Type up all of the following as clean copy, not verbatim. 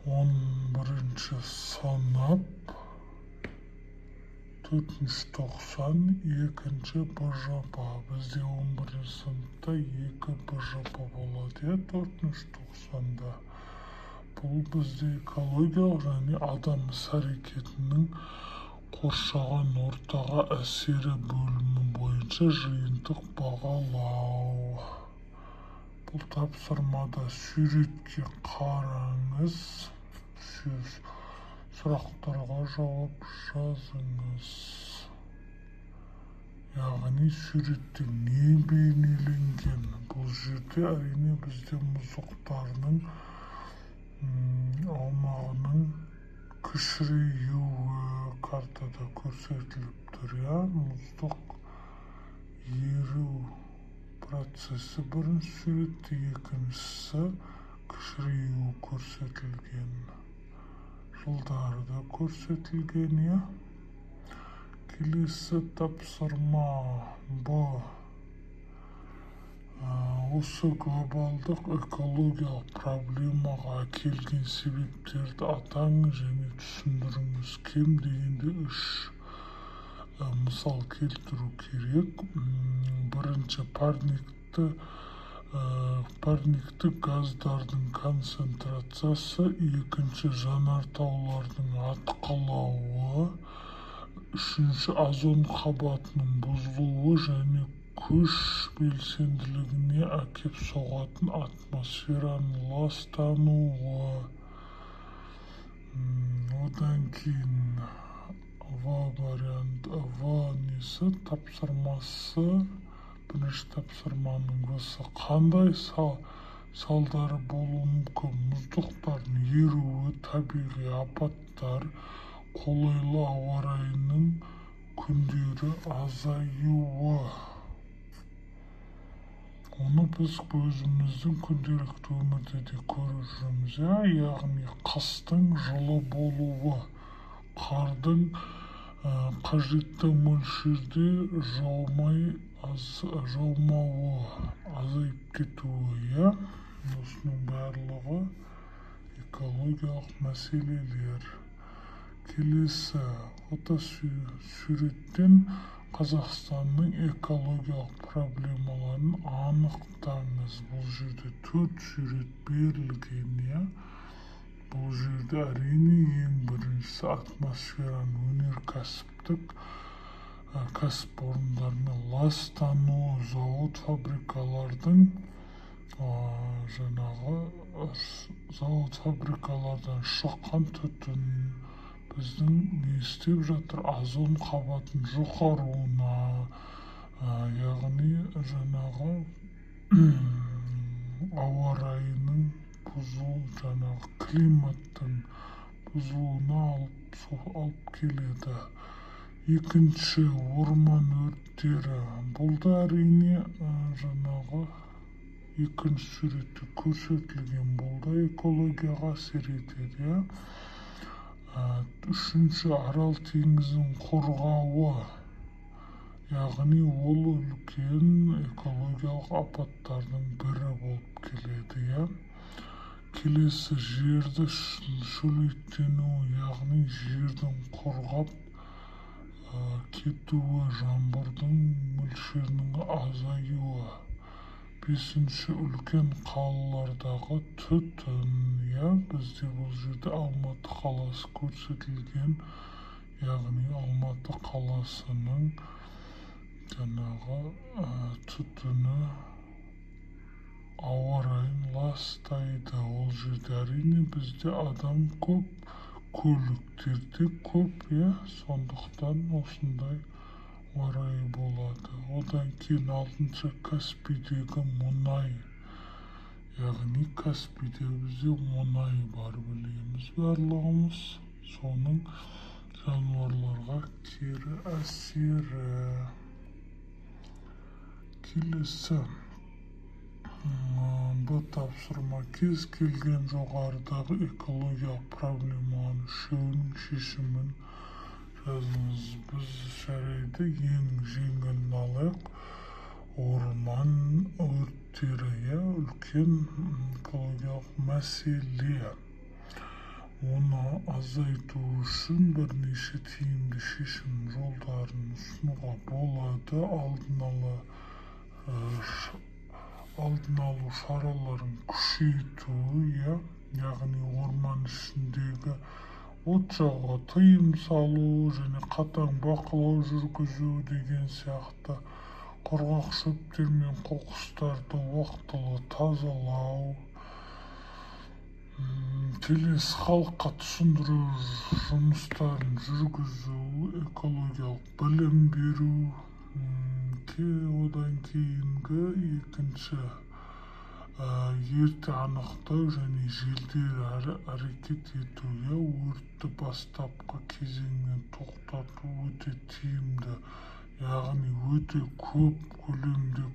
11 санап 492 БЖП. Бізде 11 сыныпта 2 БЖП болады, 490-да. Бұл бізде экологиялық және адам іс-әрекетінің қоршаған ортаға әсері бөлімі бойынша жиынтық бағалау. Бұл тапсырмада суретке қараңыз, сұрақтарға жауап жазыңыз. Яғни суретте не бейнеленген? Бұл жерде әрине бізде мұздықтарының аумағының кішіреюі картада көрсетіліп тұр. Мұздық еру процесі бірінші суретте, екіншісі кішіреюі көрсетілген. Жылдары да көрсетілген. Келесі тапсырма Б. Осы глобалдық экологиялық проблемаға әкелген себептерді атаңыз және түсіндіріңіз. Кем дегенде 3 мысал келтіру керек. Бірінші, парниктік газдардың концентрациясы. Екінші, жанартаулардың атқылауы. Үшінші, озон қабатының бұзылуы және күш белсенділігіне әкеп соғатын атмосфераның ластануы. Одан кейін В вариант, тапсырмасы. Бірінші тапсырманың В'сы қандай салдары болуы мүмкін? Мұздықтардың еруі, табиғи апаттар, қолайлы ауа райының күндері азаюы. Оны біз өзіміздің күнделікті өмірде де көріп жүрміз. Яғни қыстың жылы болуы, қардың қажетті мөлшерде жаумауы, азайып кетуі. Осының барлығы экологиялық мәселелер. Келесі фотосуреттен Қазақстанның экологиялық проблемаларын анықтаңыз. Бұл жерде 4 сурет берілген. Бұл жерде әрине ең біріншісі атмосфераның өнеркәсіптік кәсіпорындармен ластануы, завод-фабрикалардан шыққан түтін біздің не істеп жатыр? Озон қабатын жұқаруына, яғни ауа райының климаттың бұзылуына алып келеді. Екінші, орман өрттері. Бұл да әрине екінші суретте көрсетілген. Бұл да экологияға әсер етеді. Үшінші, Арал теңізінің құрғауы. Яғни ол үлкен экологиялық апаттардың бірі болып келеді. Келесі, жерді шөлейттенуі, яғни жердің құрғап кетуі, жаңбырдың мөлшерінің азаюы. Бесінші, үлкен қалалардағы түтін. Бізде бұл жерде Алматы қаласы көрсетілген. Яғни Алматы қаласының түтіні ауа райын ластайды. Ол жерде әрине бізде адам көп, көліктерде көп. Сондықтан осындай ауа райы болады. Одан кейін 6-шы, Каспийдегі мұнай. Яғни Каспийде бізде мұнай бар, білеміз барлығымыз. Соның жануарларға кері әсері. Келесі бұл тапсырма кез келген жоғарыдағы экологиялық проблеманың үшеуінің шешімін жазыңыз. Біз жарайды ең жеңілін алайық. Орман өрттері үлкен экологиялық мәселе. оны азайту үшін бірнеше тиімді шешім жолдарын ұсынуға болады. Алдын алу шараларын күшейту, яғни орман ішіндегі от жағуға тыйым салу және қатаң бақылау жүргізу деген сияқты, құрғақ шөптер мен қоқыстарды уақытылы тазалау. Келесі, халыққа түсіндіру жұмыстарын жүргізу, экологиялық білім беру. Одан кейінгі екінші, ерте анықтау және жедел әрекет ету. Өртті бастапқы кезеңнен тоқтату өте тиімді, яғни өте көп көлемде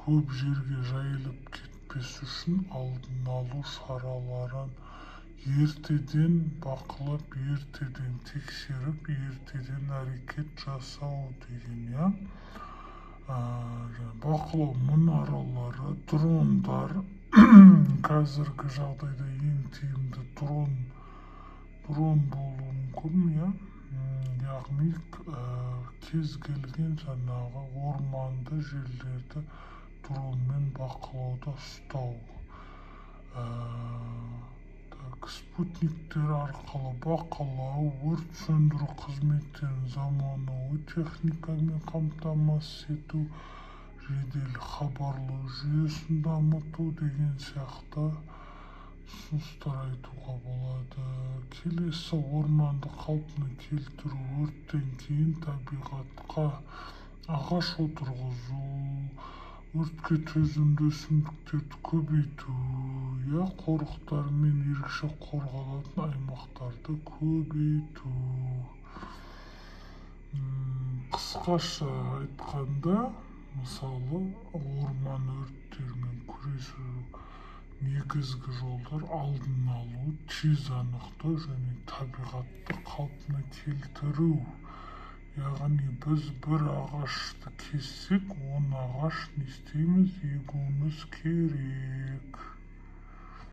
көп жерге жайылып кетпес үшін алдын алу шараларын ертеден бақылап, ертеден тексеріп, ертеден әрекет жасау деген. Бақылау мұнаралары, дрондар. Қазіргі жағдайда ең тиімді дрон болуы мүмкін. Яғни кез келген жаңағы орманды жерлерді дронмен бақылауда ұстау. Спутниктер арқылы бақылау, өрт сөндіру қызметтерін заманауи техникамен қамтамасыз ету, жедел хабарлау жүйесін дамыту деген сияқты ұсыныстар айтуға болады. Келесі, орманды қалпына келтіру. Өрттен кейін табиғатқа ағаш отырғызу, өртке төзімді өсімдіктерді көбейту, қорықтар мен ерекше қорғалатын аймақтарды көбейту. Қысқаша айтқанда, мысалы, орман өрттерімен күресу негізгі жолдар алдын алу, тез анықтау және табиғатты қалпына келтіру. Яғни біз бір ағашты кессек, 10 ағаш не істейміз? Егуіміз керек.